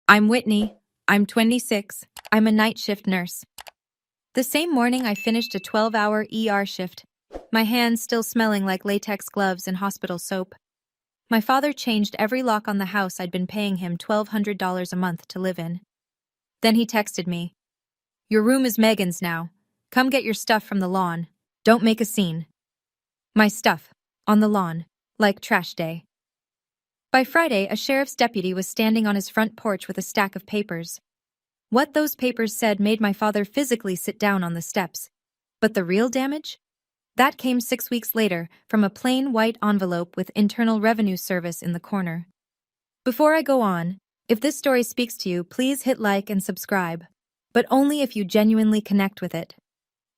I'm Whitney. I'm 26. I'm a night shift nurse. The same morning, I finished a 12-hour ER shift, my hands still smelling like latex gloves and hospital soap. My father changed every lock on the house I'd been paying him $1,200 a month to live in. Then he texted me, "Your room is Megan's now. Come get your stuff from the lawn. Don't make a scene." My stuff, on the lawn, like trash day. By Friday, a sheriff's deputy was standing on his front porch with a stack of papers. What those papers said made my father physically sit down on the steps. But the real damage? That came 6 weeks later from a plain white envelope with Internal Revenue Service in the corner. Before I go on, if this story speaks to you, please hit like and subscribe, but only if you genuinely connect with it.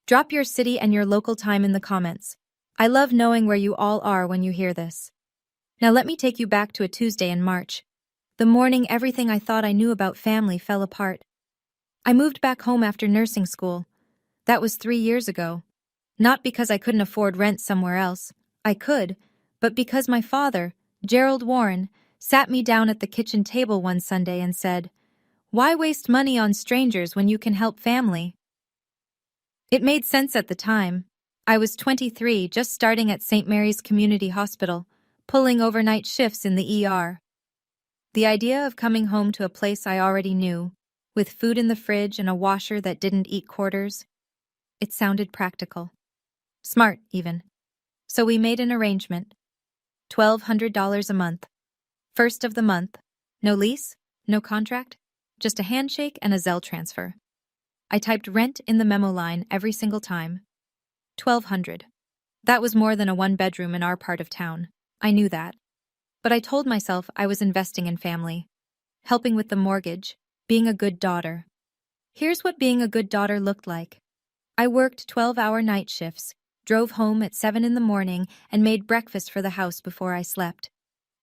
Drop your city and your local time in the comments. I love knowing where you all are when you hear this. Now let me take you back to a Tuesday in March. The morning everything I thought I knew about family fell apart. I moved back home after nursing school. That was 3 years ago. Not because I couldn't afford rent somewhere else. I could, but because my father, Gerald Warren, sat me down at the kitchen table one Sunday and said, "Why waste money on strangers when you can help family?" It made sense at the time. I was 23, just starting at St. Mary's Community Hospital, pulling overnight shifts in the ER. The idea of coming home to a place I already knew, with food in the fridge and a washer that didn't eat quarters, it sounded practical. Smart, even. So we made an arrangement. $1,200 a month. First of the month. No lease, no contract, just a handshake and a Zelle transfer. I typed rent in the memo line every single time. 1,200. That was more than a one-bedroom in our part of town. I knew that. But I told myself I was investing in family, helping with the mortgage, being a good daughter. Here's what being a good daughter looked like. I worked 12-hour night shifts, drove home at 7 in the morning, and made breakfast for the house before I slept.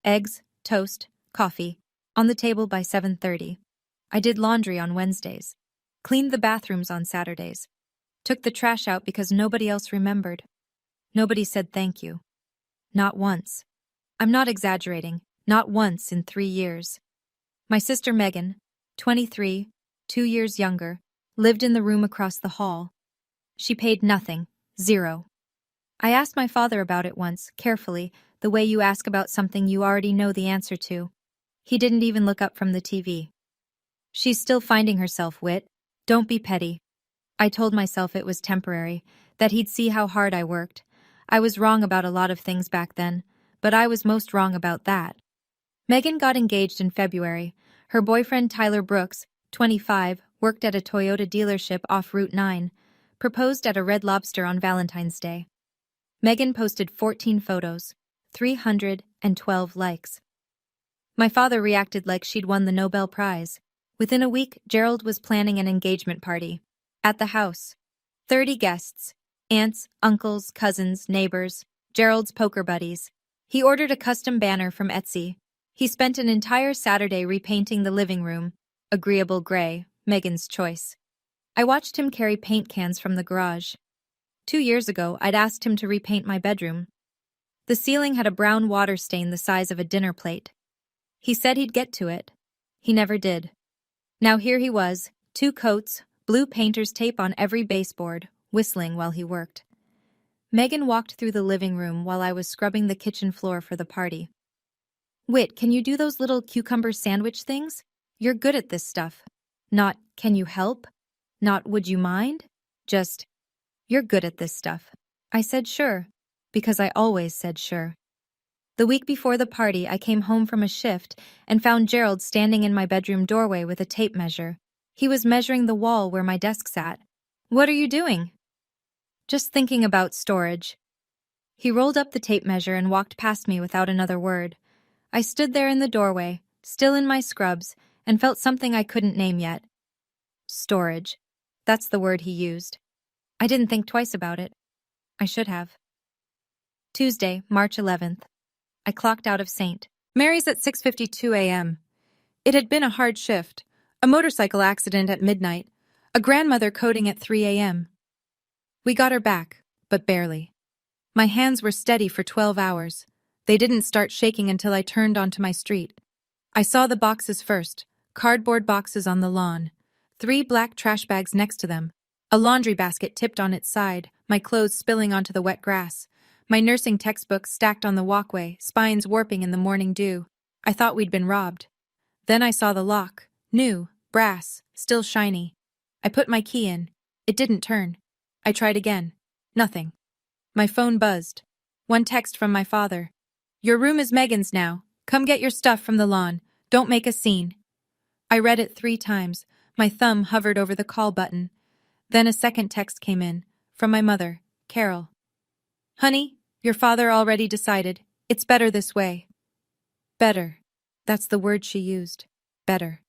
Eggs, toast, coffee, on the table by 7:30. I did laundry on Wednesdays, cleaned the bathrooms on Saturdays, took the trash out because nobody else remembered. Nobody said thank you. Not once. I'm not exaggerating, not once in 3 years. My sister Megan, 23, 2 years younger, lived in the room across the hall. She paid nothing, zero. I asked my father about it once, carefully, the way you ask about something you already know the answer to. He didn't even look up from the TV. "She's still finding herself, Whit. Don't be petty." I told myself it was temporary, that he'd see how hard I worked. I was wrong about a lot of things back then, but I was most wrong about that. Megan got engaged in February. Her boyfriend Tyler Brooks, 25, worked at a Toyota dealership off Route 9, proposed at a Red Lobster on Valentine's Day. Megan posted 14 photos, 312 likes. My father reacted like she'd won the Nobel Prize. Within a week, Gerald was planning an engagement party. At the house. 30 guests. Aunts, uncles, cousins, neighbors, Gerald's poker buddies. He ordered a custom banner from Etsy. He spent an entire Saturday repainting the living room, agreeable gray, Megan's choice. I watched him carry paint cans from the garage. 2 years ago, I'd asked him to repaint my bedroom. The ceiling had a brown water stain the size of a dinner plate. He said he'd get to it. He never did. Now here he was, 2 coats, blue painter's tape on every baseboard, whistling while he worked. Megan walked through the living room while I was scrubbing the kitchen floor for the party. "Whit, can you do those little cucumber sandwich things? You're good at this stuff." Not, "Can you help?" Not, "Would you mind?" Just, "You're good at this stuff." I said sure, because I always said sure. The week before the party, I came home from a shift and found Gerald standing in my bedroom doorway with a tape measure. He was measuring the wall where my desk sat. "What are you doing?" "Just thinking about storage." He rolled up the tape measure and walked past me without another word. I stood there in the doorway, still in my scrubs, and felt something I couldn't name yet. Storage. That's the word he used. I didn't think twice about it. I should have. Tuesday, March 11th. I clocked out of St. Mary's at 6:52 a.m. It had been a hard shift, a motorcycle accident at midnight, a grandmother coding at 3 a.m. We got her back, but barely. My hands were steady for 12 hours. They didn't start shaking until I turned onto my street. I saw the boxes first, Cardboard boxes on the lawn. 3 black trash bags next to them. A laundry basket tipped on its side, my clothes spilling onto the wet grass. My nursing textbooks stacked on the walkway, spines warping in the morning dew. I thought we'd been robbed. Then I saw the lock. New, brass, still shiny. I put my key in. It didn't turn. I tried again. Nothing. My phone buzzed. One text from my father. "Your room is Megan's now. Come get your stuff from the lawn. Don't make a scene." I read it 3 times. My thumb hovered over the call button. Then a second text came in, from my mother, Carol. "Honey, your father already decided. It's better this way." Better. That's the word she used. Better.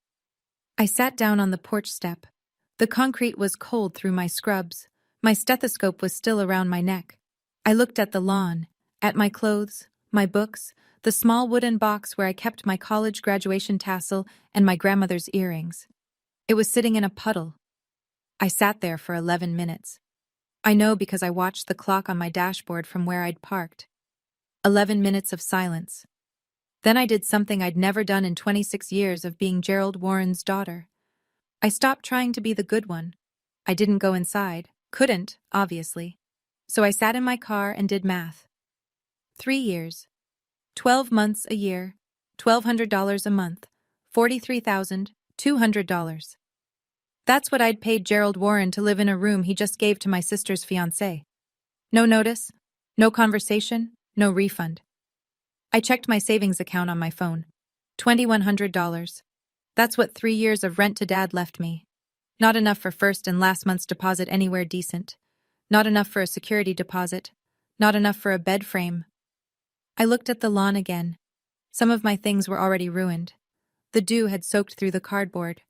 I sat down on the porch step. The concrete was cold through my scrubs. My stethoscope was still around my neck. I looked at the lawn, at my clothes, my books, the small wooden box where I kept my college graduation tassel and my grandmother's earrings. It was sitting in a puddle. I sat there for 11 minutes. I know because I watched the clock on my dashboard from where I'd parked. 11 minutes of silence. Then I did something I'd never done in 26 years of being Gerald Warren's daughter. I stopped trying to be the good one. I didn't go inside. Couldn't, obviously. So I sat in my car and did math. 3 years. 12 months a year. $1,200 a month. $43,200. That's what I'd paid Gerald Warren to live in a room he just gave to my sister's fiancé. No notice, no conversation, no refund. I checked my savings account on my phone. $2,100. That's what 3 years of rent to Dad left me. Not enough for first and last month's deposit anywhere decent. Not enough for a security deposit. Not enough for a bed frame. I looked at the lawn again. Some of my things were already ruined. The dew had soaked through the cardboard.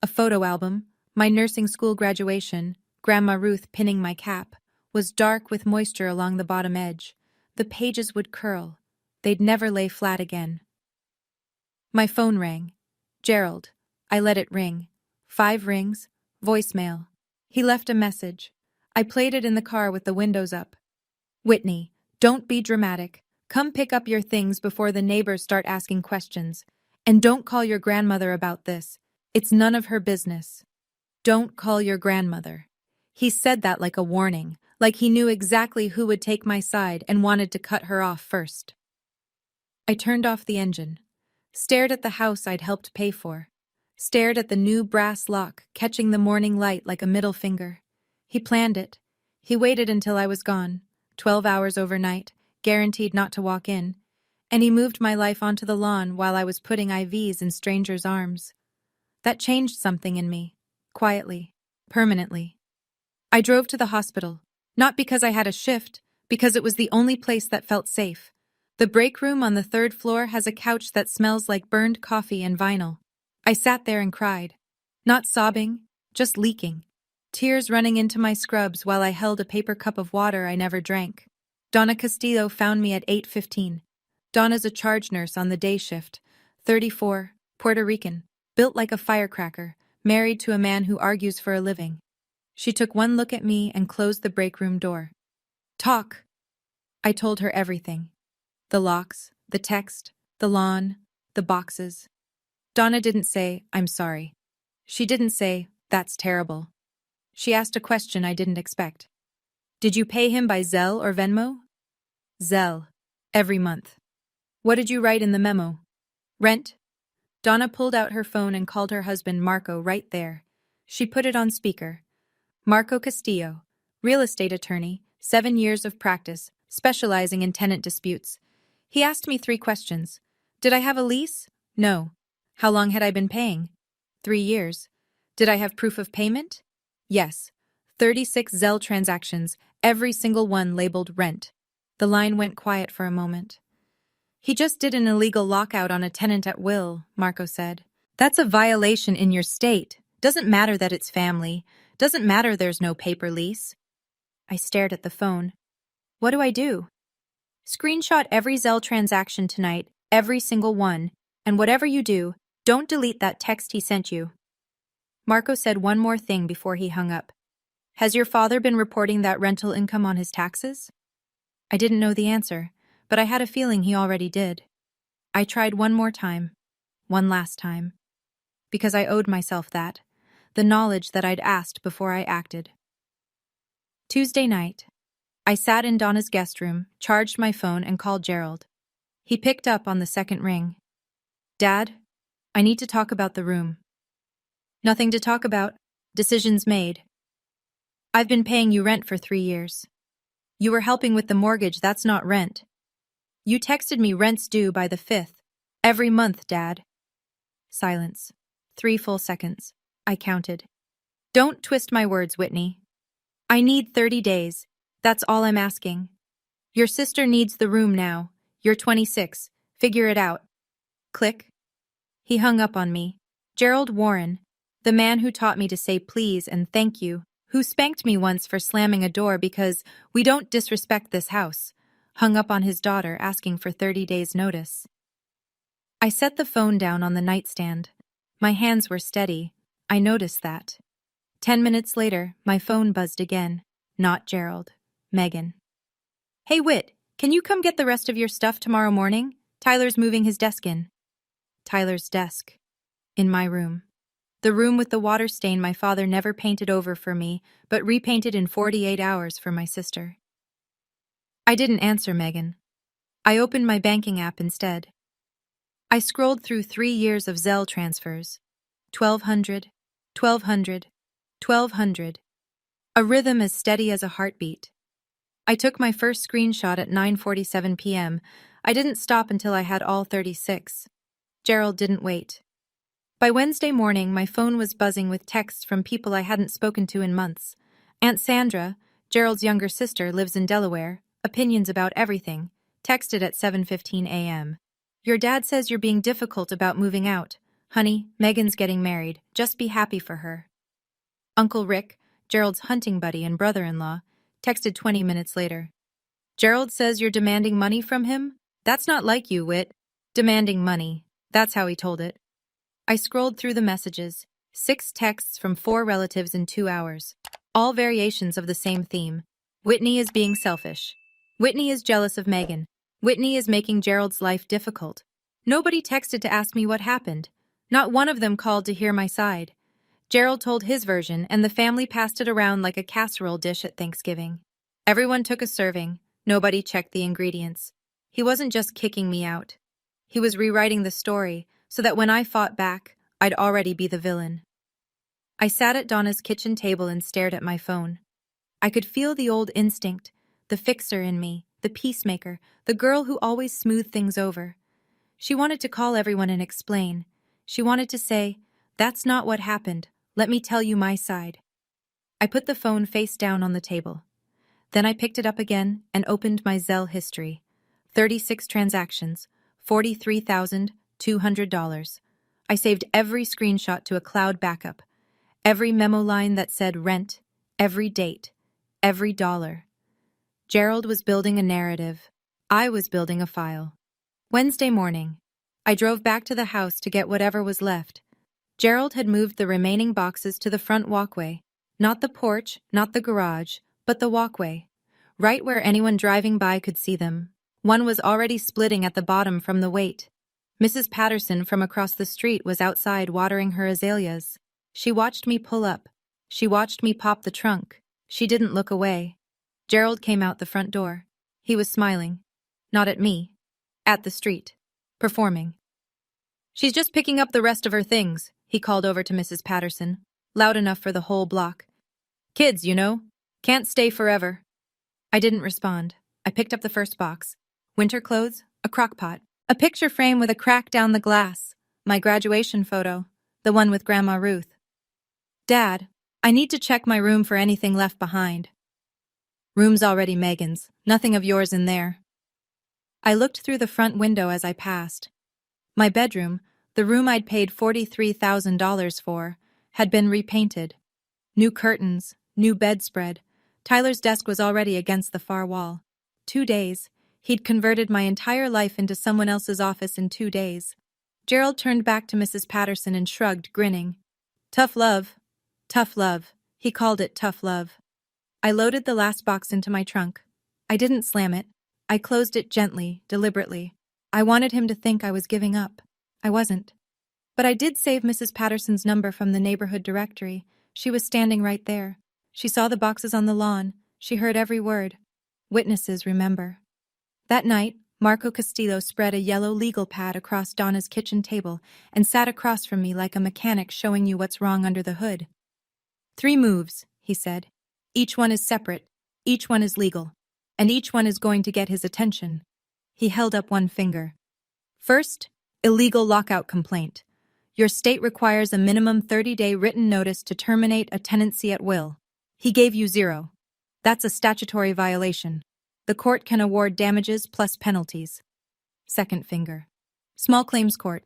A photo album, my nursing school graduation, Grandma Ruth pinning my cap, was dark with moisture along the bottom edge. The pages would curl. They'd never lay flat again. My phone rang. Gerald. I let it ring. 5 rings. Voicemail. He left a message. I played it in the car with the windows up. "Whitney, don't be dramatic. Come pick up your things before the neighbors start asking questions. And don't call your grandmother about this. It's none of her business. Don't call your grandmother." He said that like a warning, like he knew exactly who would take my side and wanted to cut her off first. I turned off the engine, stared at the house I'd helped pay for, stared at the new brass lock catching the morning light like a middle finger. He planned it. He waited until I was gone, 12 hours overnight, guaranteed not to walk in, and he moved my life onto the lawn while I was putting IVs in strangers' arms. That changed something in me, quietly, permanently. I drove to the hospital, not because I had a shift, because it was the only place that felt safe. The break room on the 3rd floor has a couch that smells like burned coffee and vinyl. I sat there and cried. Not sobbing, just leaking. Tears running into my scrubs while I held a paper cup of water I never drank. Donna Castillo found me at 8:15. Donna's a charge nurse on the day shift, 34, Puerto Rican, built like a firecracker, married to a man who argues for a living. She took one look at me and closed the break room door. "Talk." I told her everything. The locks, the text, the lawn, the boxes. Donna didn't say, "I'm sorry." She didn't say, "That's terrible." She asked a question I didn't expect. "Did you pay him by Zelle or Venmo?" "Zelle. Every month." "What did you write in the memo?" "Rent." Donna pulled out her phone and called her husband Marco right there. She put it on speaker. Marco Castillo, real estate attorney, 7 years of practice, specializing in tenant disputes. He asked me 3 questions. Did I have a lease? No. How long had I been paying? 3 years. Did I have proof of payment? Yes. 36 Zelle transactions, every single one labeled rent. The line went quiet for a moment. "He just did an illegal lockout on a tenant at will," Marco said. "That's a violation in your state. Doesn't matter that it's family. Doesn't matter there's no paper lease." I stared at the phone. "What do I do?" "Screenshot every Zelle transaction tonight, every single one, and whatever you do, don't delete that text he sent you." Marco said one more thing before he hung up. "Has your father been reporting that rental income on his taxes?" I didn't know the answer, but I had a feeling he already did. I tried one more time. One last time. because I owed myself that, the knowledge that I'd asked before I acted. Tuesday night. I sat in Donna's guest room, charged my phone, and called Gerald. He picked up on the second ring. Dad, I need to talk about the room. Nothing to talk about. Decisions made. I've been paying you rent for 3 years. You were helping with the mortgage, that's not rent. You texted me rent's due by the 5th. Every month, Dad. Silence. 3 full seconds. I counted. Don't twist my words, Whitney. I need 30 days. That's all I'm asking. Your sister needs the room now. You're 26. Figure it out. Click. He hung up on me. Gerald Warren, the man who taught me to say please and thank you, who spanked me once for slamming a door because we don't disrespect this house, hung up on his daughter asking for 30 days' notice. I set the phone down on the nightstand. My hands were steady. I noticed that. 10 minutes later, my phone buzzed again. Not Gerald. Megan. Hey, Whit, can you come get the rest of your stuff tomorrow morning? Tyler's moving his desk in. Tyler's desk. In my room. The room with the water stain my father never painted over for me, but repainted in 48 hours for my sister. I didn't answer Megan. I opened my banking app instead. I scrolled through 3 years of Zelle transfers. 1,200, 1,200, 1,200. A rhythm as steady as a heartbeat. I took my first screenshot at 9:47 p.m. I didn't stop until I had all 36. Gerald didn't wait. By Wednesday morning, my phone was buzzing with texts from people I hadn't spoken to in months. Aunt Sandra, Gerald's younger sister, lives in Delaware. Opinions about everything. Texted at 7:15 a.m. Your dad says you're being difficult about moving out. Honey, Megan's getting married. Just be happy for her. Uncle Rick, Gerald's hunting buddy and brother-in-law, texted 20 minutes later. Gerald says you're demanding money from him? That's not like you, Whit. Demanding money. That's how he told it. I scrolled through the messages. 6 texts from 4 relatives in 2 hours. All variations of the same theme. Whitney is being selfish. Whitney is jealous of Megan. Whitney is making Gerald's life difficult. Nobody texted to ask me what happened. Not one of them called to hear my side. Gerald told his version, and the family passed it around like a casserole dish at Thanksgiving. Everyone took a serving. Nobody checked the ingredients. He wasn't just kicking me out. He was rewriting the story so that when I fought back, I'd already be the villain. I sat at Donna's kitchen table and stared at my phone. I could feel the old instinct, the fixer in me, the peacemaker, the girl who always smoothed things over. She wanted to call everyone and explain. She wanted to say, "That's not what happened. Let me tell you my side." I put the phone face down on the table. Then I picked it up again and opened my Zelle history. 36 transactions, $43,200. I saved every screenshot to a cloud backup, every memo line that said rent, every date, every dollar. Gerald was building a narrative. I was building a file. Wednesday morning, I drove back to the house to get whatever was left. Gerald had moved the remaining boxes to the front walkway. Not the porch, not the garage, but the walkway. Right where anyone driving by could see them. One was already splitting at the bottom from the weight. Mrs. Patterson from across the street was outside watering her azaleas. She watched me pull up. She watched me pop the trunk. She didn't look away. Gerald came out the front door. He was smiling. Not at me. At the street. Performing. "She's just picking up the rest of her things," he called over to Mrs. Patterson, loud enough for the whole block. "Kids, you know. Can't stay forever." I didn't respond. I picked up the first box. Winter clothes, a crock pot, a picture frame with a crack down the glass, my graduation photo, the one with Grandma Ruth. "Dad, I need to check my room for anything left behind." "Room's already Megan's. Nothing of yours in there." I looked through the front window as I passed. My bedroom, the room I'd paid $43,000 for, had been repainted. New curtains, new bedspread. Tyler's desk was already against the far wall. 2 days. He'd converted my entire life into someone else's office in 2 days. Gerald turned back to Mrs. Patterson and shrugged, grinning. "Tough love. Tough love." He called it tough love. I loaded the last box into my trunk. I didn't slam it. I closed it gently, deliberately. I wanted him to think I was giving up. I wasn't. But I did save Mrs. Patterson's number from the neighborhood directory. She was standing right there. She saw the boxes on the lawn. She heard every word. Witnesses remember. That night, Marco Castillo spread a yellow legal pad across Donna's kitchen table and sat across from me like a mechanic showing you what's wrong under the hood. 3 moves, he said. Each one is separate, each one is legal, and each one is going to get his attention. He held up one finger. First, illegal lockout complaint. Your state requires a minimum 30-day written notice to terminate a tenancy at will. He gave you 0. That's a statutory violation. The court can award damages plus penalties. Second finger. Small claims court.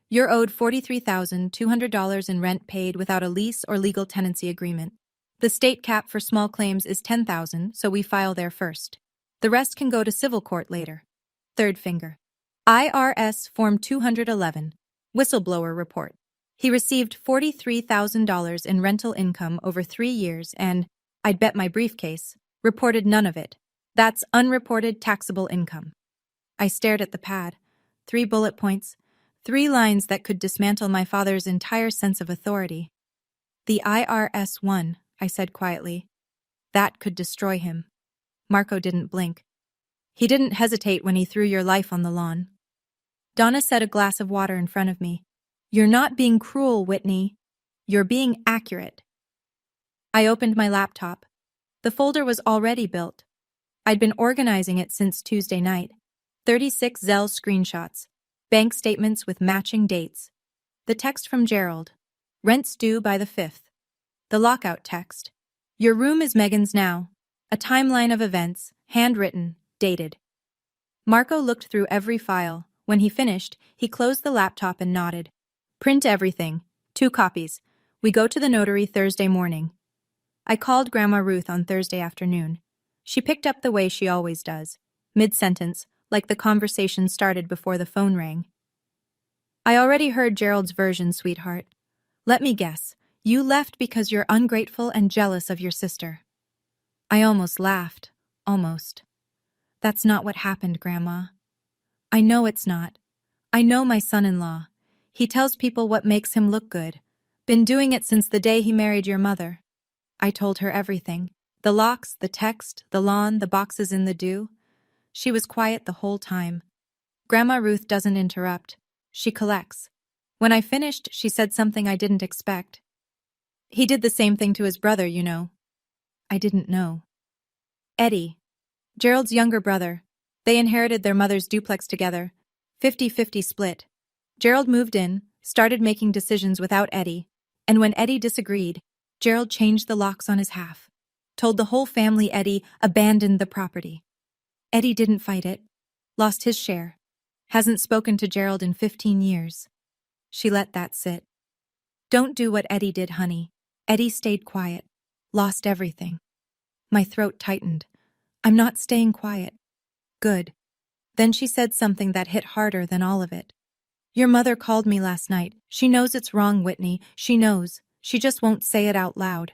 You're owed $43,200 in rent paid without a lease or legal tenancy agreement. The state cap for small claims is $10,000, so we file there first. The rest can go to civil court later. Third finger. IRS Form 211. Whistleblower report. He received $43,000 in rental income over 3 years and, I'd bet my briefcase, reported none of it. That's unreported taxable income. I stared at the pad. 3 bullet points, 3 lines that could dismantle my father's entire sense of authority. The IRS won, I said quietly. That could destroy him. Marco didn't blink. He didn't hesitate when he threw your life on the lawn. Donna set a glass of water in front of me. You're not being cruel, Whitney. You're being accurate. I opened my laptop. The folder was already built. I'd been organizing it since Tuesday night. 36 Zelle screenshots, bank statements with matching dates. The text from Gerald. Rent's due by the 5th. The lockout text. Your room is Megan's now. A timeline of events, handwritten, dated. Marco looked through every file. When he finished, he closed the laptop and nodded. Print everything. 2 copies. We go to the notary Thursday morning. I called Grandma Ruth on Thursday afternoon. She picked up the way she always does, mid-sentence, like the conversation started before the phone rang. I already heard Gerald's version, sweetheart. Let me guess. You left because you're ungrateful and jealous of your sister. I almost laughed. Almost. That's not what happened, Grandma. I know it's not. I know my son-in-law. He tells people what makes him look good. Been doing it since the day he married your mother. I told her everything. The locks, the text, the lawn, the boxes in the dew. She was quiet the whole time. Grandma Ruth doesn't interrupt. She collects. When I finished, she said something I didn't expect. He did the same thing to his brother, you know. I didn't know. Eddie. Gerald's younger brother. They inherited their mother's duplex together. 50-50 split. Gerald moved in, started making decisions without Eddie, and when Eddie disagreed, Gerald changed the locks on his half. Told the whole family Eddie abandoned the property. Eddie didn't fight it. Lost his share. Hasn't spoken to Gerald in 15 years. She let that sit. Don't do what Eddie did, honey. Eddie stayed quiet. Lost everything. My throat tightened. I'm not staying quiet. Good. Then she said something that hit harder than all of it. Your mother called me last night. She knows it's wrong, Whitney. She knows. She just won't say it out loud.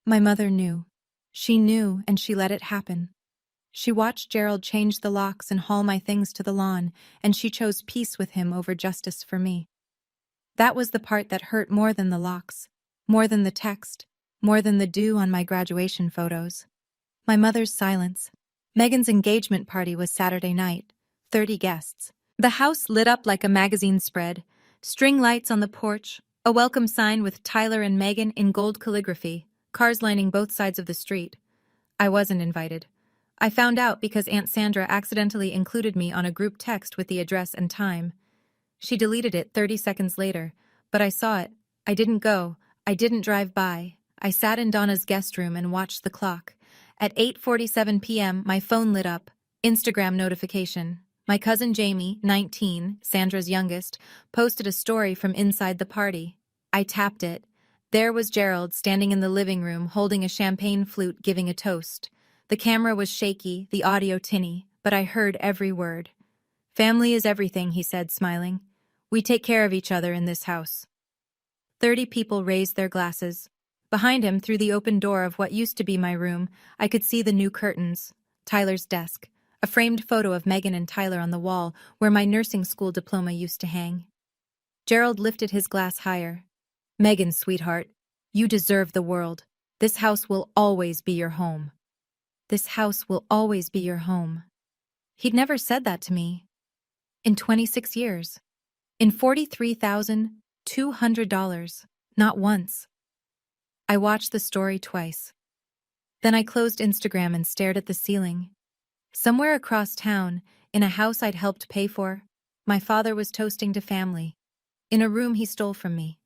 My mother knew. She knew, and she let it happen. She watched Gerald change the locks and haul my things to the lawn, and she chose peace with him over justice for me. That was the part that hurt more than the locks, more than the text, more than the dew on my graduation photos. My mother's silence. Megan's engagement party was Saturday night. 30 guests. The house lit up like a magazine spread. String lights on the porch, a welcome sign with Tyler and Megan in gold calligraphy, cars lining both sides of the street. I wasn't invited. I found out because Aunt Sandra accidentally included me on a group text with the address and time. She deleted it 30 seconds later, but I saw it. I didn't go. I didn't drive by. I sat in Donna's guest room and watched the clock. At 8:47 p.m., my phone lit up. Instagram notification. My cousin Jamie, 19, Sandra's youngest, posted a story from inside the party. I tapped it. There was Gerald standing in the living room holding a champagne flute giving a toast. The camera was shaky, the audio tinny, but I heard every word. Family is everything, he said, smiling. We take care of each other in this house. 30 people raised their glasses. Behind him, through the open door of what used to be my room, I could see the new curtains, Tyler's desk, a framed photo of Megan and Tyler on the wall where my nursing school diploma used to hang. Gerald lifted his glass higher. Megan, sweetheart, you deserve the world. This house will always be your home. This house will always be your home. He'd never said that to me. In 26 years. In $43,200. Not once. I watched the story twice. Then I closed Instagram and stared at the ceiling. Somewhere across town, in a house I'd helped pay for, my father was toasting to family. In a room he stole from me.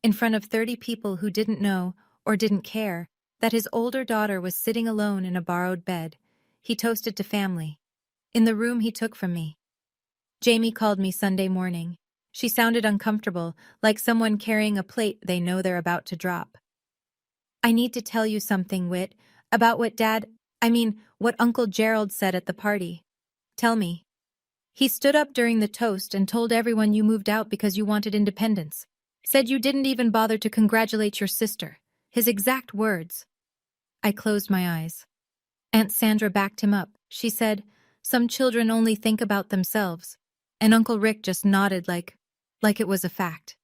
In front of 30 people who didn't know, or didn't care, that his older daughter was sitting alone in a borrowed bed. He toasted to family. In the room he took from me. Jamie called me Sunday morning. She sounded uncomfortable, like someone carrying a plate they know they're about to drop. I need to tell you something, Whit, about what what Uncle Gerald said at the party. Tell me. He stood up during the toast and told everyone you moved out because you wanted independence. Said you didn't even bother to congratulate your sister. His exact words. I closed my eyes. Aunt Sandra backed him up. She said, "Some children only think about themselves." And Uncle Rick just nodded like it was a fact.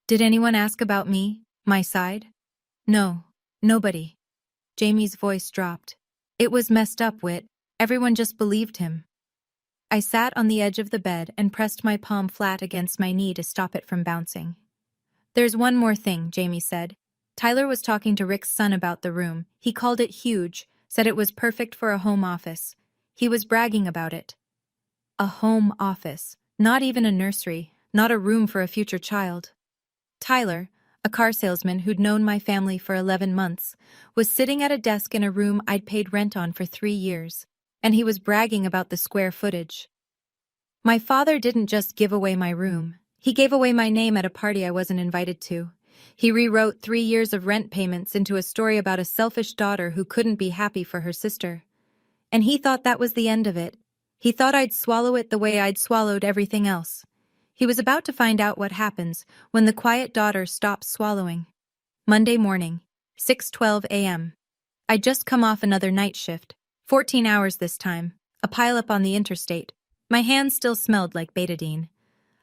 Did anyone ask about me, my side? No, nobody. Jamie's voice dropped. It was messed up, Whit. Everyone just believed him. I sat on the edge of the bed and pressed my palm flat against my knee to stop it from bouncing. There's one more thing, Jamie said. Tyler was talking to Rick's son about the room. He called it huge, said it was perfect for a home office. He was bragging about it. A home office, not even a nursery, not a room for a future child. Tyler, a car salesman who'd known my family for 11 months, was sitting at a desk in a room I'd paid rent on for 3 years, and he was bragging about the square footage. My father didn't just give away my room. He gave away my name at a party I wasn't invited to. He rewrote 3 years of rent payments into a story about a selfish daughter who couldn't be happy for her sister. And he thought that was the end of it. He thought I'd swallow it the way I'd swallowed everything else. He was about to find out what happens when the quiet daughter stops swallowing. Monday morning, 6:12 a.m. I'd just come off another night shift, 14 hours this time, a pileup on the interstate. My hands still smelled like betadine.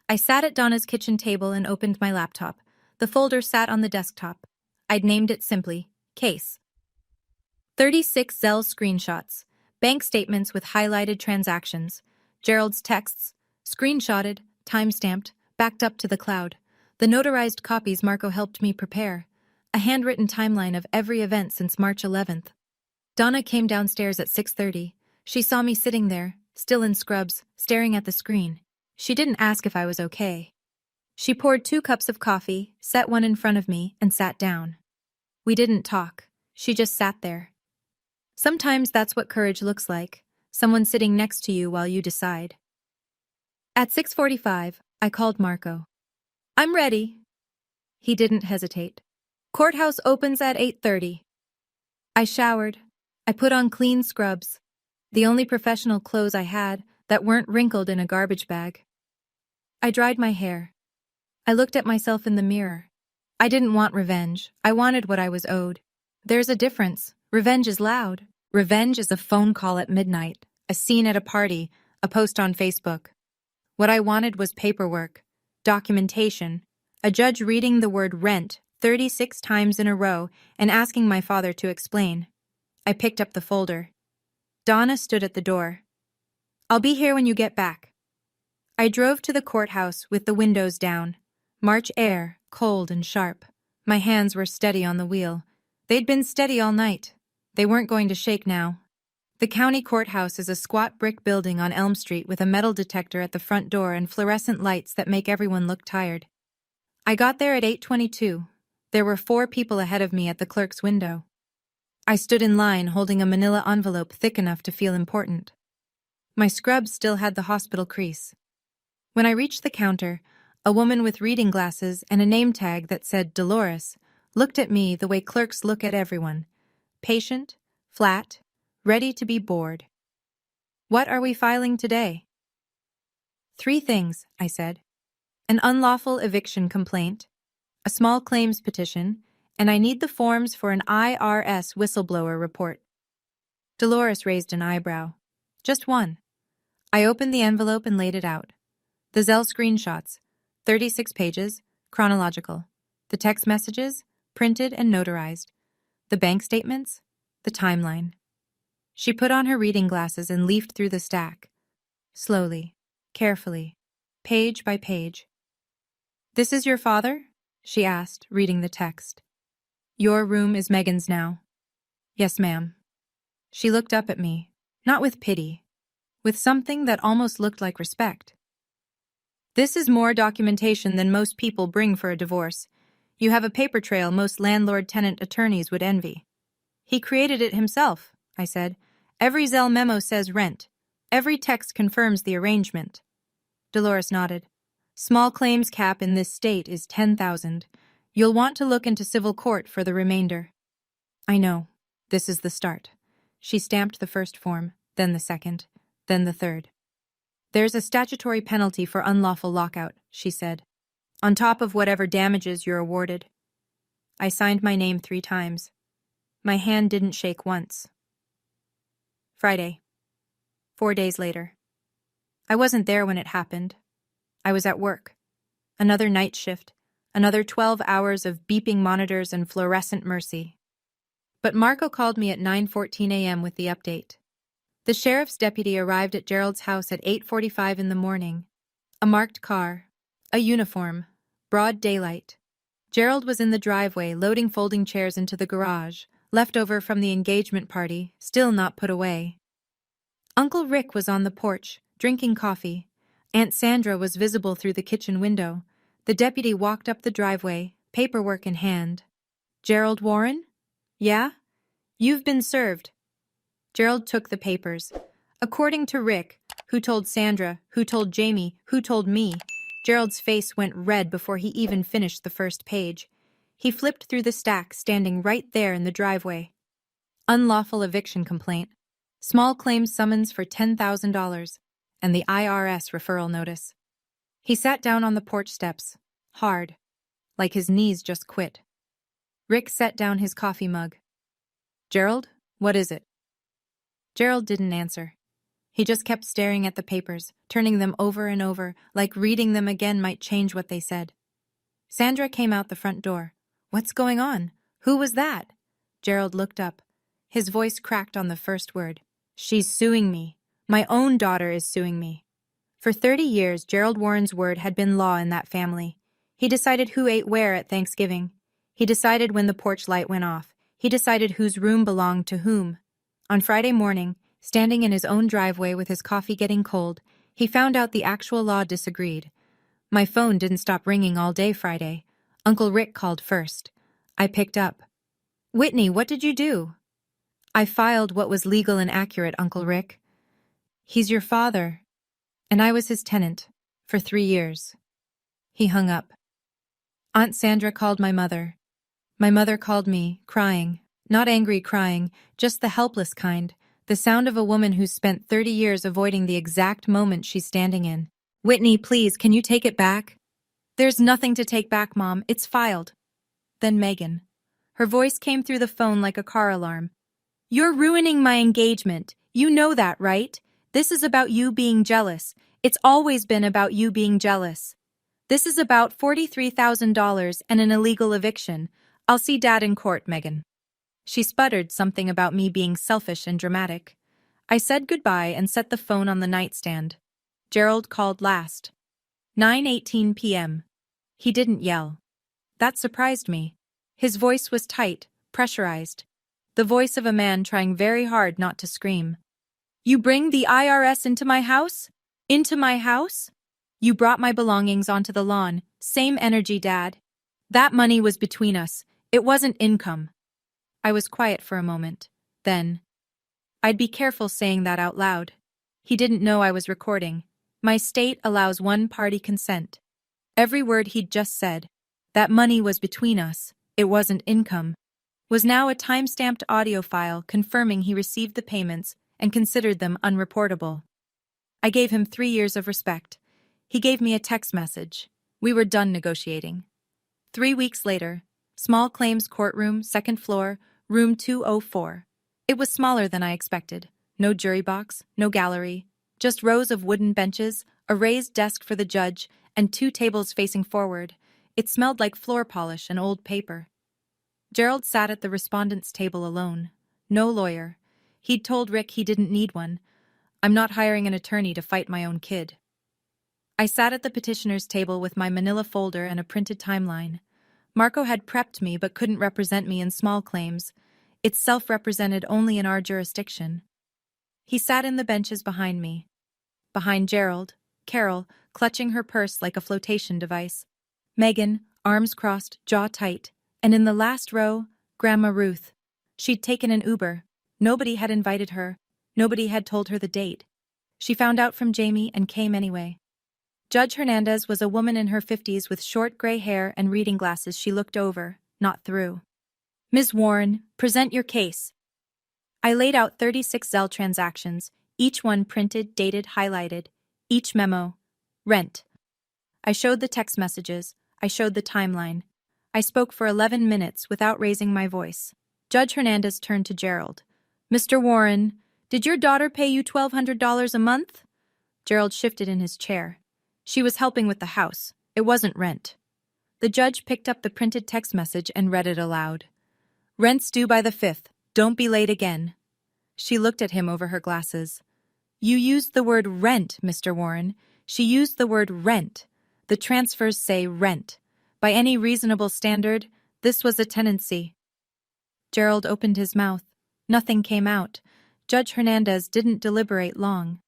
I sat at Donna's kitchen table and opened my laptop. The folder sat on the desktop. I'd named it simply, Case. 36 Zelle screenshots, bank statements with highlighted transactions, Gerald's texts, screenshotted, time-stamped, backed up to the cloud. The notarized copies Marco helped me prepare. A handwritten timeline of every event since March 11th. Donna came downstairs at 6:30. She saw me sitting there, still in scrubs, staring at the screen. She didn't ask if I was okay. She poured 2 cups of coffee, set one in front of me, and sat down. We didn't talk. She just sat there. Sometimes that's what courage looks like, someone sitting next to you while you decide. At 6:45, I called Marco. I'm ready. He didn't hesitate. Courthouse opens at 8:30. I showered. I put on clean scrubs, the only professional clothes I had that weren't wrinkled in a garbage bag. I dried my hair. I looked at myself in the mirror. I didn't want revenge. I wanted what I was owed. There's a difference. Revenge is loud. Revenge is a phone call at midnight, a scene at a party, a post on Facebook. What I wanted was paperwork, documentation, a judge reading the word rent 36 times in a row and asking my father to explain. I picked up the folder. Donna stood at the door. I'll be here when you get back. I drove to the courthouse with the windows down. March air, cold and sharp. My hands were steady on the wheel. They'd been steady all night. They weren't going to shake now. The county courthouse is a squat brick building on Elm Street with a metal detector at the front door and fluorescent lights that make everyone look tired. I got there at 8:22. There were 4 people ahead of me at the clerk's window. I stood in line holding a manila envelope thick enough to feel important. My scrubs still had the hospital crease. When I reached the counter, a woman with reading glasses and a name tag that said Dolores looked at me the way clerks look at everyone. Patient, flat, ready to be bored. What are we filing today? 3 things, I said. An unlawful eviction complaint, a small claims petition, and I need the forms for an IRS whistleblower report. Dolores raised an eyebrow. Just one. I opened the envelope and laid it out. The Zelle screenshots. 36 pages, chronological. The text messages, printed and notarized. The bank statements, the timeline. She put on her reading glasses and leafed through the stack. Slowly, carefully, page by page. "This is your father?" she asked, reading the text. "Your room is Megan's now." "Yes, ma'am." She looked up at me, not with pity, with something that almost looked like respect. "This is more documentation than most people bring for a divorce. You have a paper trail most landlord-tenant attorneys would envy." "He created it himself," I said. "Every Zelle memo says rent. Every text confirms the arrangement." Dolores nodded. "Small claims cap in this state is $10,000. You'll want to look into civil court for the remainder." "I know. This is the start." She stamped the first form, then the second, then the third. "There's a statutory penalty for unlawful lockout," she said, "on top of whatever damages you're awarded." I signed my name 3 times. My hand didn't shake once. Friday. 4 days later. I wasn't there when it happened. I was at work. Another night shift. Another 12 hours of beeping monitors and fluorescent mercy. But Marco called me at 9:14 a.m. with the update. The sheriff's deputy arrived at Gerald's house at 8:45 in the morning. A marked car. A uniform. Broad daylight. Gerald was in the driveway, loading folding chairs into the garage, leftover from the engagement party, still not put away. Uncle Rick was on the porch, drinking coffee. Aunt Sandra was visible through the kitchen window. The deputy walked up the driveway, paperwork in hand. "Gerald Warren?" "Yeah?" "You've been served." Gerald took the papers. According to Rick, who told Sandra, who told Jamie, who told me, Gerald's face went red before he even finished the first page. He flipped through the stack, standing right there in the driveway. Unlawful eviction complaint. Small claims summons for $10,000. And the IRS referral notice. He sat down on the porch steps, hard, like his knees just quit. Rick set down his coffee mug. "Gerald, what is it?" Gerald didn't answer. He just kept staring at the papers, turning them over and over, like reading them again might change what they said. Sandra came out the front door. "What's going on? Who was that?" Gerald looked up. His voice cracked on the first word. "She's suing me. My own daughter is suing me." For 30 years, Gerald Warren's word had been law in that family. He decided who ate where at Thanksgiving. He decided when the porch light went off. He decided whose room belonged to whom. On Friday morning, standing in his own driveway with his coffee getting cold, he found out the actual law disagreed. My phone didn't stop ringing all day Friday. Uncle Rick called first. I picked up. "Whitney, what did you do?" "I filed what was legal and accurate, Uncle Rick." "He's your father. And I was his tenant. For 3 years. He hung up. Aunt Sandra called my mother. My mother called me, crying. Not angry crying, just the helpless kind. The sound of a woman who's spent 30 years avoiding the exact moment she's standing in. "Whitney, please, can you take it back?" "There's nothing to take back, Mom. It's filed." Then Megan. Her voice came through the phone like a car alarm. "You're ruining my engagement. You know that, right? This is about you being jealous. It's always been about you being jealous. This is about $43,000 and an illegal eviction. I'll see Dad in court, Megan." She sputtered something about me being selfish and dramatic. I said goodbye and set the phone on the nightstand. Gerald called last. 9:18 p.m. He didn't yell. That surprised me. His voice was tight, pressurized. The voice of a man trying very hard not to scream. "You bring the IRS into my house? Into my house? You brought my belongings onto the lawn. Same energy, Dad. That money was between us. It wasn't income." I was quiet for a moment. Then, "I'd be careful saying that out loud." He didn't know I was recording. My state allows one-party consent. Every word he'd just said, "That money was between us. It wasn't income," was now a time-stamped audio file confirming he received the payments and considered them unreportable. I gave him 3 years of respect. He gave me a text message. We were done negotiating. 3 weeks later, small claims courtroom, 2nd floor, room 204. It was smaller than I expected. No jury box, no gallery, just rows of wooden benches, a raised desk for the judge, and 2 tables facing forward. It smelled like floor polish and old paper. Gerald sat at the respondent's table alone. No lawyer. He'd told Rick he didn't need one. I'm not hiring an attorney to fight my own kid. I sat at the petitioner's table with my manila folder and a printed timeline. Marco had prepped me but couldn't represent me in small claims. It's self-represented only in our jurisdiction. He sat in the benches behind me. Behind Gerald, Carol, clutching her purse like a flotation device. Megan, arms crossed, jaw tight. And in the last row, Grandma Ruth. She'd taken an Uber. Nobody had invited her. Nobody had told her the date. She found out from Jamie and came anyway. Judge Hernandez was a woman in her 50s with short gray hair and reading glasses she looked over, not through. Ms. Warren, present your case. I laid out 36 Zelle transactions, each one printed, dated, highlighted, each memo. Rent. I showed the text messages. I showed the timeline. I spoke for 11 minutes without raising my voice. Judge Hernandez turned to Gerald. Mr. Warren, did your daughter pay you $1,200 a month? Gerald shifted in his chair. She was helping with the house. It wasn't rent. The judge picked up the printed text message and read it aloud. Rent's due by the 5th. Don't be late again. She looked at him over her glasses. You used the word rent, Mr. Warren. She used the word rent. The transfers say rent. By any reasonable standard, this was a tenancy. Gerald opened his mouth. Nothing came out. Judge Hernandez didn't deliberate long.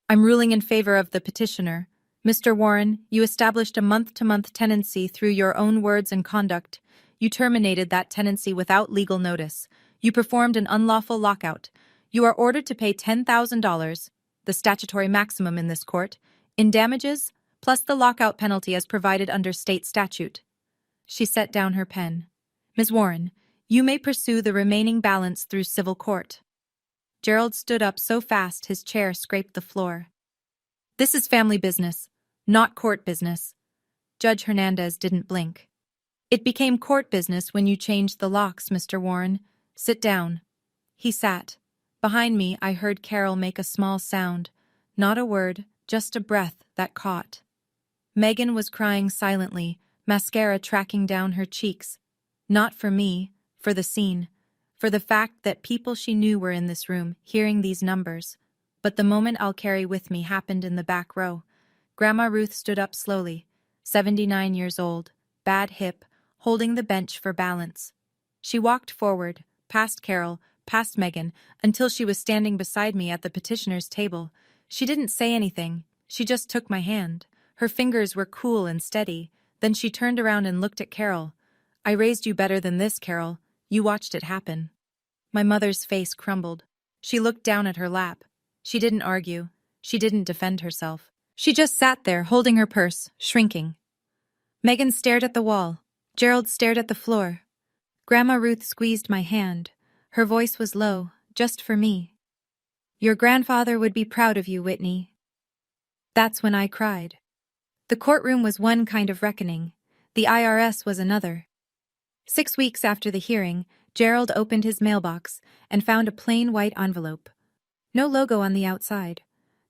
I'm ruling in favor of the petitioner. Mr. Warren, you established a month-to-month tenancy through your own words and conduct. You terminated that tenancy without legal notice. You performed an unlawful lockout. You are ordered to pay $10,000, the statutory maximum in this court, in damages, plus the lockout penalty as provided under state statute. She set down her pen. Ms. Warren, you may pursue the remaining balance through civil court. Gerald stood up so fast his chair scraped the floor. This is family business, not court business. Judge Hernandez didn't blink. It became court business when you changed the locks, Mr. Warren. Sit down. He sat. Behind me, I heard Carol make a small sound. Not a word, just a breath that caught. Megan was crying silently, mascara tracking down her cheeks. Not for me, for the scene, for the fact that people she knew were in this room, hearing these numbers. But the moment I'll carry with me happened in the back row. Grandma Ruth stood up slowly, 79 years old, bad hip, holding the bench for balance. She walked forward, past Carol, past Megan, until she was standing beside me at the petitioner's table. She didn't say anything, she just took my hand. Her fingers were cool and steady. Then she turned around and looked at Carol. I raised you better than this, Carol. You watched it happen. My mother's face crumbled. She looked down at her lap. She didn't argue. She didn't defend herself. She just sat there, holding her purse, shrinking. Megan stared at the wall. Gerald stared at the floor. Grandma Ruth squeezed my hand. Her voice was low, just for me. Your grandfather would be proud of you, Whitney. That's when I cried. The courtroom was one kind of reckoning. The IRS was another. 6 weeks after the hearing, Gerald opened his mailbox and found a plain white envelope. No logo on the outside.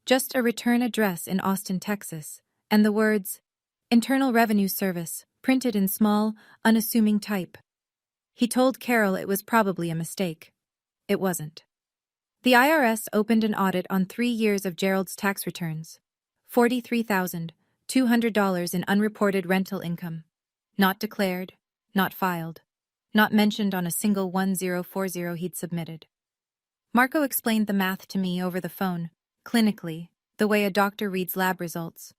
Just a return address in Austin, Texas, and the words, Internal Revenue Service, printed in small, unassuming type. He told Carol it was probably a mistake. It wasn't. The IRS opened an audit on 3 years of Gerald's tax returns. $43,200 in unreported rental income. Not declared, not filed, not mentioned on a single 1040 he'd submitted. Marco explained the math to me over the phone, clinically, the way a doctor reads lab results.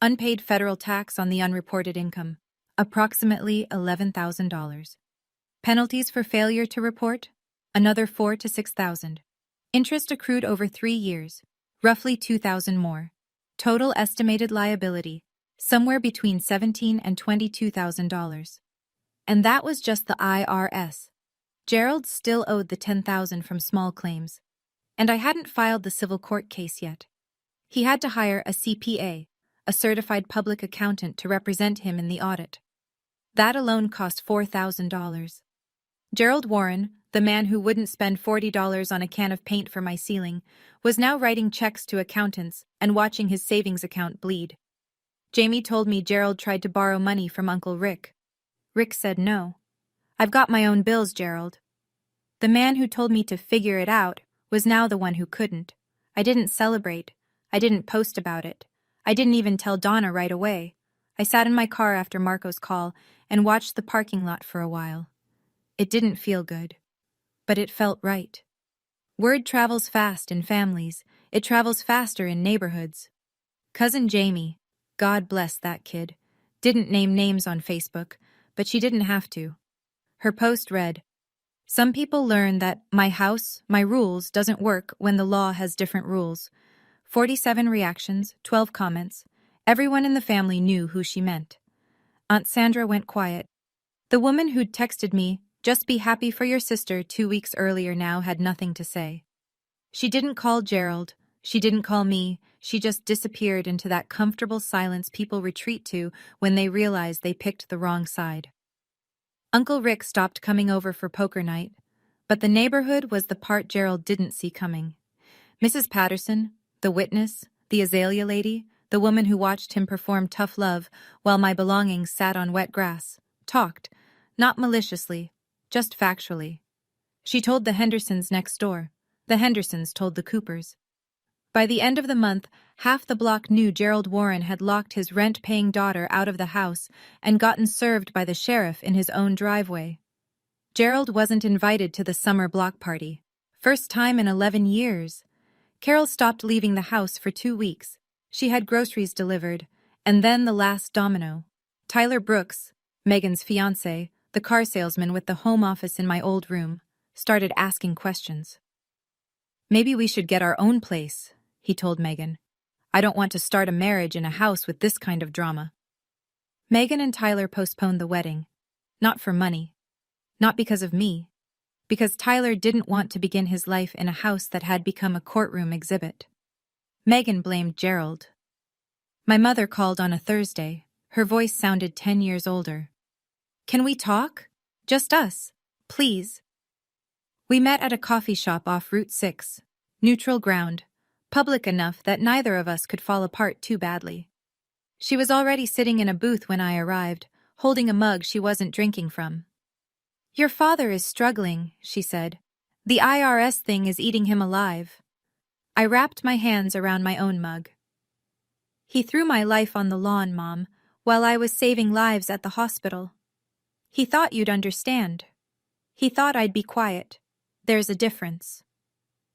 Unpaid federal tax on the unreported income, approximately $11,000. Penalties for failure to report, another $4,000 to $6,000. Interest accrued over 3 years, roughly $2,000 more. Total estimated liability, somewhere between $17,000 and $22,000. And that was just the IRS. Gerald still owed the $10,000 from small claims, and I hadn't filed the civil court case yet. He had to hire a CPA, a certified public accountant, to represent him in the audit. That alone cost $4,000. Gerald Warren, the man who wouldn't spend $40 on a can of paint for my ceiling, was now writing checks to accountants and watching his savings account bleed. Jamie told me Gerald tried to borrow money from Uncle Rick. Rick said no. I've got my own bills, Gerald. The man who told me to figure it out was now the one who couldn't. I didn't celebrate. I didn't post about it. I didn't even tell Donna right away. I sat in my car after Marco's call and watched the parking lot for a while. It didn't feel good, but it felt right. Word travels fast in families. It travels faster in neighborhoods. Cousin Jamie, God bless that kid, didn't name names on Facebook, but she didn't have to. Her post read, "Some people learn that my house, my rules doesn't work when the law has different rules." 47 reactions, 12 comments. Everyone in the family knew who she meant. Aunt Sandra went quiet. The woman who'd texted me, "Just be happy for your sister," 2 weeks earlier now had nothing to say. She didn't call Gerald. She didn't call me. She just disappeared into that comfortable silence people retreat to when they realize they picked the wrong side. Uncle Rick stopped coming over for poker night, but the neighborhood was the part Gerald didn't see coming. Mrs. Patterson, the witness, the azalea lady, the woman who watched him perform tough love while my belongings sat on wet grass, talked, not maliciously, just factually. She told the Hendersons next door. The Hendersons told the Coopers. By the end of the month, half the block knew Gerald Warren had locked his rent-paying daughter out of the house and gotten served by the sheriff in his own driveway. Gerald wasn't invited to the summer block party. First time in 11 years. Carol stopped leaving the house for 2 weeks. She had groceries delivered, and then the last domino. Tyler Brooks, Megan's fiancé, the car salesman with the home office in my old room, started asking questions. "Maybe we should get our own place," he told Megan. "I don't want to start a marriage in a house with this kind of drama." Megan and Tyler postponed the wedding. Not for money. Not because of me. Because Tyler didn't want to begin his life in a house that had become a courtroom exhibit. Megan blamed Gerald. My mother called on a Thursday. Her voice sounded 10 years older. "Can we talk? Just us, please." We met at a coffee shop off Route 6, neutral ground, public enough that neither of us could fall apart too badly. She was already sitting in a booth when I arrived, holding a mug she wasn't drinking from. "Your father is struggling," she said. "The IRS thing is eating him alive." I wrapped my hands around my own mug. "He threw my life on the lawn, Mom, while I was saving lives at the hospital. He thought you'd understand. He thought I'd be quiet. There's a difference."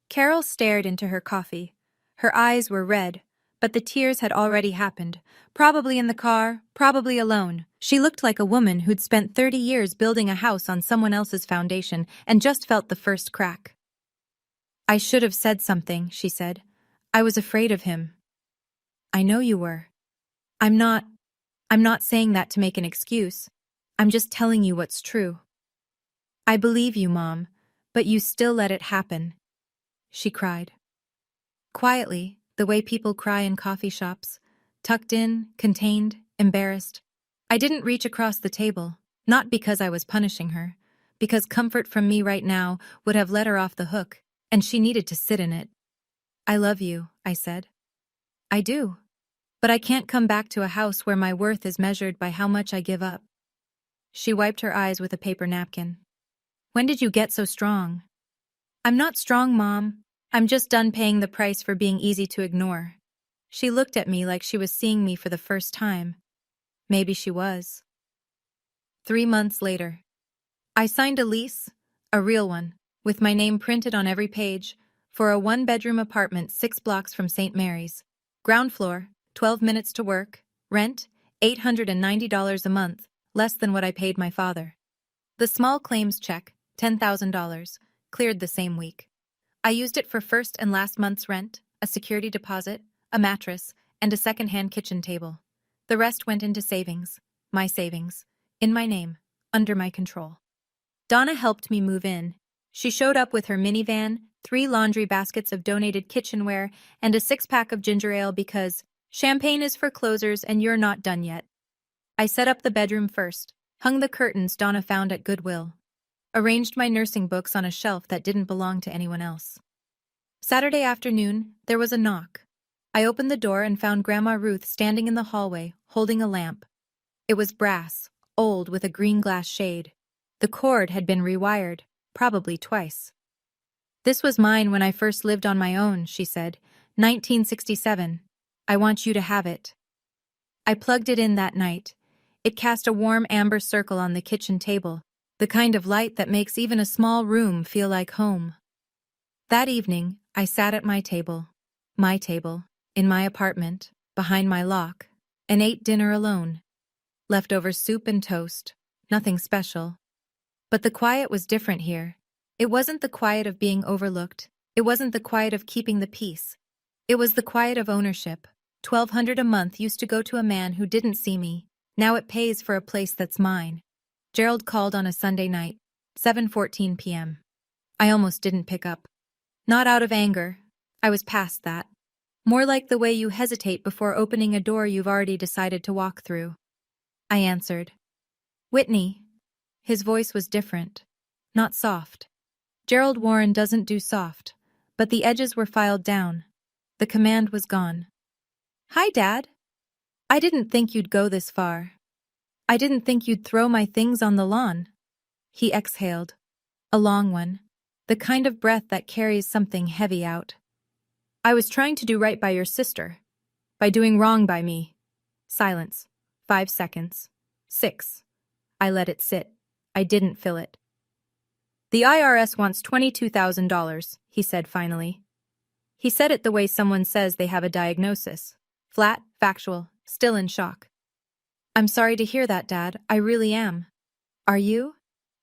Carol stared into her coffee. Her eyes were red, but the tears had already happened. Probably in the car, probably alone. She looked like a woman who'd spent 30 years building a house on someone else's foundation and just felt the first crack. "I should have said something," she said. "I was afraid of him." "I know you were. I'm not saying that to make an excuse. I'm just telling you what's true." "I believe you, Mom, but you still let it happen," she cried. Quietly, the way people cry in coffee shops, tucked in, contained, embarrassed. I didn't reach across the table, not because I was punishing her, because comfort from me right now would have let her off the hook, and she needed to sit in it. "I love you," I said. "I do. But I can't come back to a house where my worth is measured by how much I give up." She wiped her eyes with a paper napkin. "When did you get so strong?" "I'm not strong, Mom. I'm just done paying the price for being easy to ignore." She looked at me like she was seeing me for the first time. Maybe she was. 3 months later. I signed a lease, a real one, with my name printed on every page, for a 1-bedroom apartment 6 blocks from St. Mary's. Ground floor, 12 minutes to work, rent, $890 a month, less than what I paid my father. The small claims check, $10,000, cleared the same week. I used it for first and last month's rent, a security deposit, a mattress, and a second-hand kitchen table. The rest went into savings, my savings, in my name, under my control. Donna helped me move in. She showed up with her minivan, 3 laundry baskets of donated kitchenware, and a 6-pack of ginger ale because champagne is for closers and you're not done yet. I set up the bedroom first, hung the curtains Donna found at Goodwill, arranged my nursing books on a shelf that didn't belong to anyone else. Saturday afternoon, there was a knock. I opened the door and found Grandma Ruth standing in the hallway, holding a lamp. It was brass, old with a green glass shade. The cord had been rewired, probably twice. "This was mine when I first lived on my own," she said. 1967. "I want you to have it." I plugged it in that night. It cast a warm amber circle on the kitchen table, the kind of light that makes even a small room feel like home. That evening, I sat at my table, in my apartment, behind my lock, and ate dinner alone. Leftover soup and toast, nothing special. But the quiet was different here. It wasn't the quiet of being overlooked. It wasn't the quiet of keeping the peace. It was the quiet of ownership. $1,200 a month used to go to a man who didn't see me. Now it pays for a place that's mine. Gerald called on a Sunday night, 7:14 p.m. I almost didn't pick up. Not out of anger. I was past that. More like the way you hesitate before opening a door you've already decided to walk through. I answered. "Whitney." His voice was different, not soft. Gerald Warren doesn't do soft, but the edges were filed down. The command was gone. "Hi, Dad. I didn't think you'd go this far. I didn't think you'd throw my things on the lawn." He exhaled. A long one. The kind of breath that carries something heavy out. "I was trying to do right by your sister. By doing wrong by me." Silence. 5 seconds. 6. I let it sit. I didn't fill it. "The IRS wants $22,000, he said finally. He said it the way someone says they have a diagnosis. Flat, factual, still in shock. "I'm sorry to hear that, Dad. I really am." "Are you?"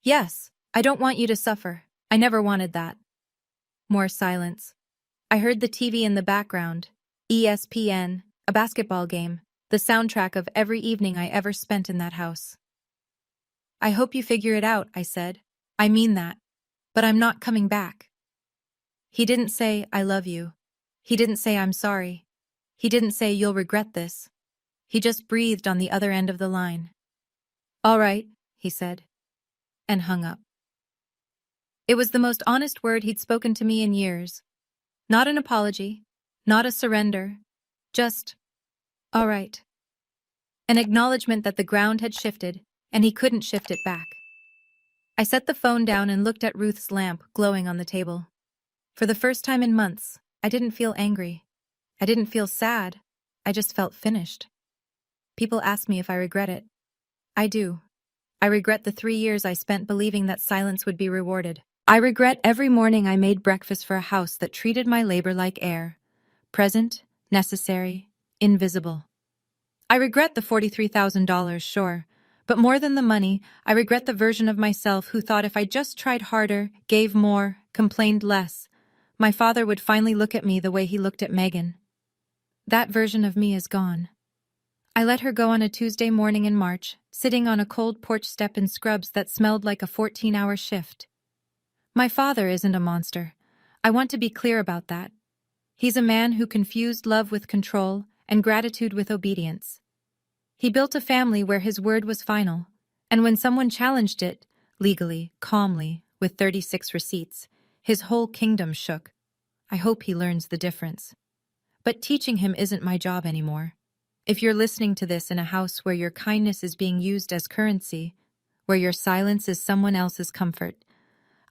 "Yes. I don't want you to suffer. I never wanted that." More silence. I heard the TV in the background. ESPN, a basketball game, the soundtrack of every evening I ever spent in that house. "I hope you figure it out," I said. "I mean that. But I'm not coming back." He didn't say, "I love you." He didn't say, "I'm sorry." He didn't say, "You'll regret this." He just breathed on the other end of the line. "All right," he said, and hung up. It was the most honest word he'd spoken to me in years. Not an apology, not a surrender, just, "All right." An acknowledgement that the ground had shifted, and he couldn't shift it back. I set the phone down and looked at Ruth's lamp glowing on the table. For the first time in months, I didn't feel angry. I didn't feel sad. I just felt finished. People ask me if I regret it. I do. I regret the 3 years I spent believing that silence would be rewarded. I regret every morning I made breakfast for a house that treated my labor like air. Present, necessary, invisible. I regret the $43,000, sure. But more than the money, I regret the version of myself who thought if I just tried harder, gave more, complained less, my father would finally look at me the way he looked at Megan. That version of me is gone. I let her go on a Tuesday morning in March, sitting on a cold porch step in scrubs that smelled like a 14-hour shift. My father isn't a monster. I want to be clear about that. He's a man who confused love with control and gratitude with obedience. He built a family where his word was final, and when someone challenged it, legally, calmly, with 36 receipts, his whole kingdom shook. I hope he learns the difference. But teaching him isn't my job anymore. If you're listening to this in a house where your kindness is being used as currency, where your silence is someone else's comfort,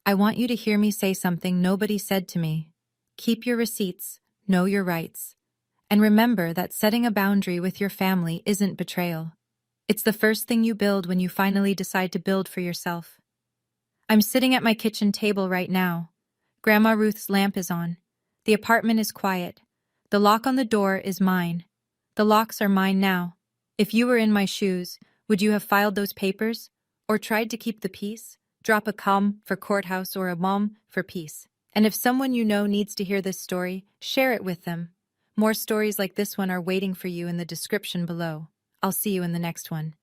I want you to hear me say something nobody said to me. Keep your receipts, know your rights. And remember that setting a boundary with your family isn't betrayal. It's the first thing you build when you finally decide to build for yourself. I'm sitting at my kitchen table right now. Grandma Ruth's lamp is on. The apartment is quiet. The lock on the door is mine. The locks are mine now. If you were in my shoes, would you have filed those papers? Or tried to keep the peace? Drop a com for courthouse or a mom for peace. And if someone you know needs to hear this story, share it with them. More stories like this one are waiting for you in the description below. I'll see you in the next one.